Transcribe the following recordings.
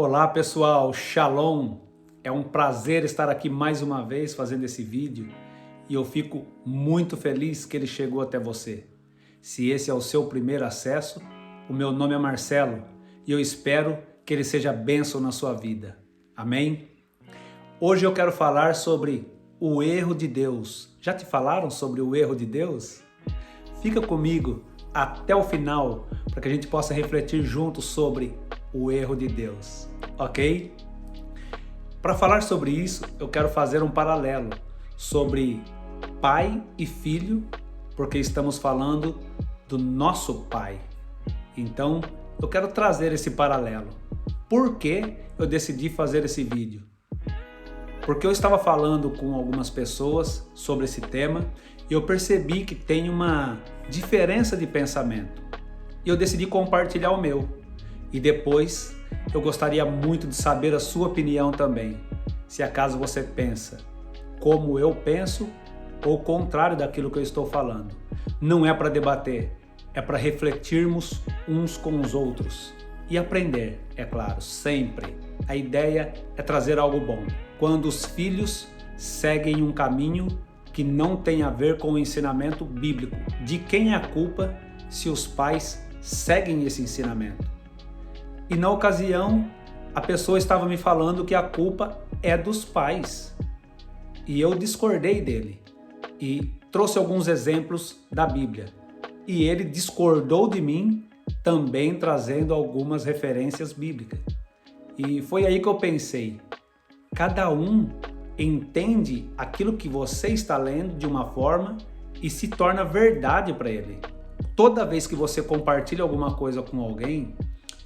Olá pessoal, Shalom! É um prazer estar aqui mais uma vez fazendo esse vídeo e eu fico muito feliz que ele chegou até você. Se esse é o seu primeiro acesso, o meu nome é Marcelo e eu espero que ele seja bênção na sua vida. Amém? Hoje eu quero falar sobre o erro de Deus. Já te falaram sobre o erro de Deus? Fica comigo até o final para que a gente possa refletir juntos sobre o erro de Deus, ok? Para falar sobre isso, eu quero fazer um paralelo sobre pai e filho, porque estamos falando do nosso pai. Então, eu quero trazer esse paralelo. Por que eu decidi fazer esse vídeo? Porque eu estava falando com algumas pessoas sobre esse tema e eu percebi que tem uma diferença de pensamento. E eu decidi compartilhar o meu. E depois eu gostaria muito de saber a sua opinião também. Se acaso você pensa como eu penso ou o contrário daquilo que eu estou falando. Não é para debater, é para refletirmos uns com os outros. E aprender, é claro, sempre. A ideia é trazer algo bom. Quando os filhos seguem um caminho que não tem a ver com o ensinamento bíblico. De quem é a culpa se os pais seguem esse ensinamento? E na ocasião, a pessoa estava me falando que a culpa é dos pais. E eu discordei dele e trouxe alguns exemplos da Bíblia. E ele discordou de mim, também trazendo algumas referências bíblicas. E foi aí que eu pensei, cada um entende aquilo que você está lendo de uma forma e se torna verdade para ele. Toda vez que você compartilha alguma coisa com alguém,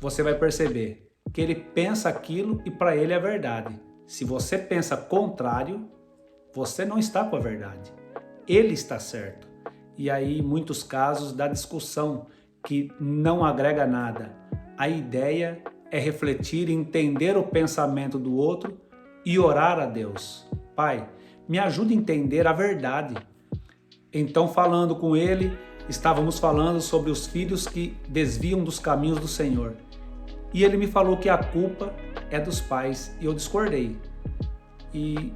você vai perceber que ele pensa aquilo e para ele é verdade. Se você pensa contrário, você não está com a verdade. Ele está certo. E aí, em muitos casos, dá discussão que não agrega nada. A ideia é refletir e entender o pensamento do outro e orar a Deus. Pai, me ajude a entender a verdade. Então, falando com ele, estávamos falando sobre os filhos que desviam dos caminhos do Senhor. E ele me falou que a culpa é dos pais e eu discordei. E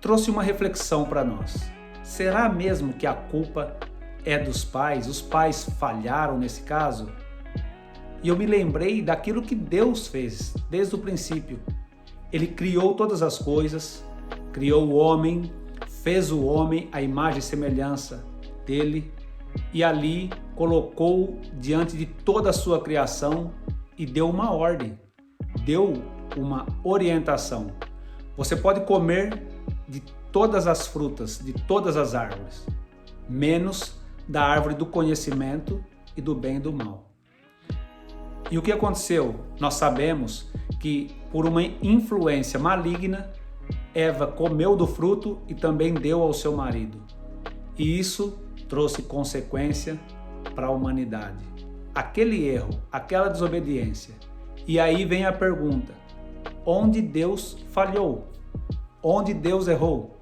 trouxe uma reflexão para nós. Será mesmo que a culpa é dos pais? Os pais falharam nesse caso? E eu me lembrei daquilo que Deus fez desde o princípio. Ele criou todas as coisas, criou o homem, fez o homem à imagem e semelhança dele e ali colocou diante de toda a sua criação e deu uma ordem, deu uma orientação. Você pode comer de todas as frutas, de todas as árvores, menos da árvore do conhecimento e do bem e do mal. E o que aconteceu? Nós sabemos que por uma influência maligna, Eva comeu do fruto e também deu ao seu marido. E isso trouxe consequência para a humanidade. Aquele erro, aquela desobediência. E aí vem a pergunta, onde Deus falhou? Onde Deus errou?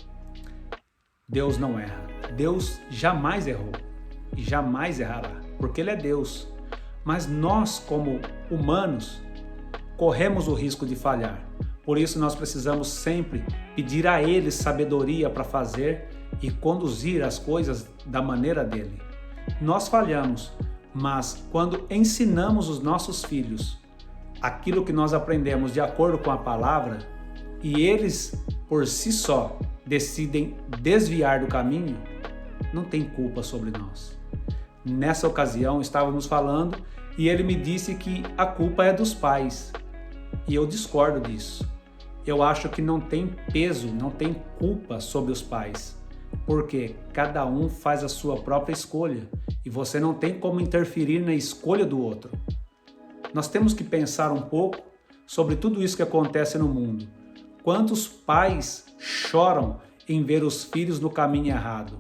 Deus não erra. Deus jamais errou e jamais errará, porque Ele é Deus. Mas nós, como humanos, corremos o risco de falhar. Por isso nós precisamos sempre pedir a Ele sabedoria para fazer e conduzir as coisas da maneira dele. Nós falhamos, mas quando ensinamos os nossos filhos aquilo que nós aprendemos de acordo com a palavra e eles por si só decidem desviar do caminho, não tem culpa sobre nós. Nessa ocasião estávamos falando e ele me disse que a culpa é dos pais. E eu discordo disso. Eu acho que não tem peso, não tem culpa sobre os pais. Porque cada um faz a sua própria escolha. E você não tem como interferir na escolha do outro. Nós temos que pensar um pouco sobre tudo isso que acontece no mundo. Quantos pais choram em ver os filhos no caminho errado?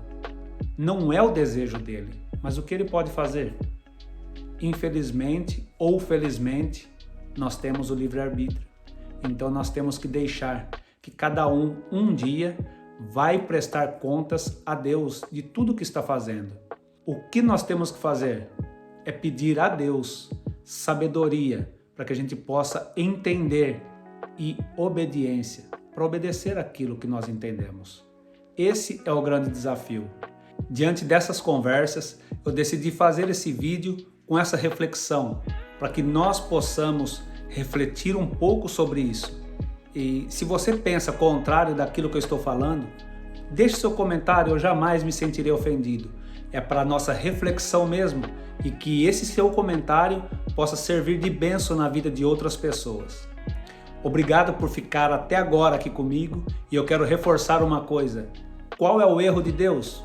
Não é o desejo dele, mas o que ele pode fazer? Infelizmente ou felizmente, nós temos o livre-arbítrio. Então nós temos que deixar que cada um dia vai prestar contas a Deus de tudo que está fazendo. O que nós temos que fazer é pedir a Deus sabedoria para que a gente possa entender e obediência, para obedecer aquilo que nós entendemos. Esse é o grande desafio. Diante dessas conversas, eu decidi fazer esse vídeo com essa reflexão, para que nós possamos refletir um pouco sobre isso. E se você pensa contrário daquilo que eu estou falando, deixe seu comentário, eu jamais me sentirei ofendido. É para a nossa reflexão mesmo, e que esse seu comentário possa servir de bênção na vida de outras pessoas. Obrigado por ficar até agora aqui comigo, e eu quero reforçar uma coisa. Qual é o erro de Deus?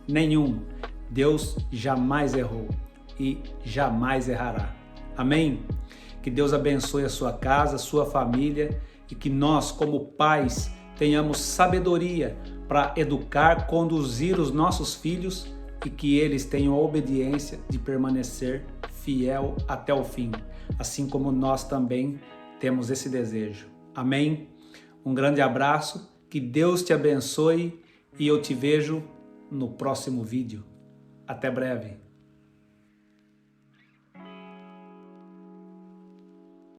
Nenhum. Deus jamais errou e jamais errará. Amém? Que Deus abençoe a sua casa, a sua família, e que nós, como pais, tenhamos sabedoria para educar, conduzir os nossos filhos e que eles tenham a obediência de permanecer fiel até o fim, assim como nós também temos esse desejo. Amém? Um grande abraço, que Deus te abençoe e eu te vejo no próximo vídeo. Até breve.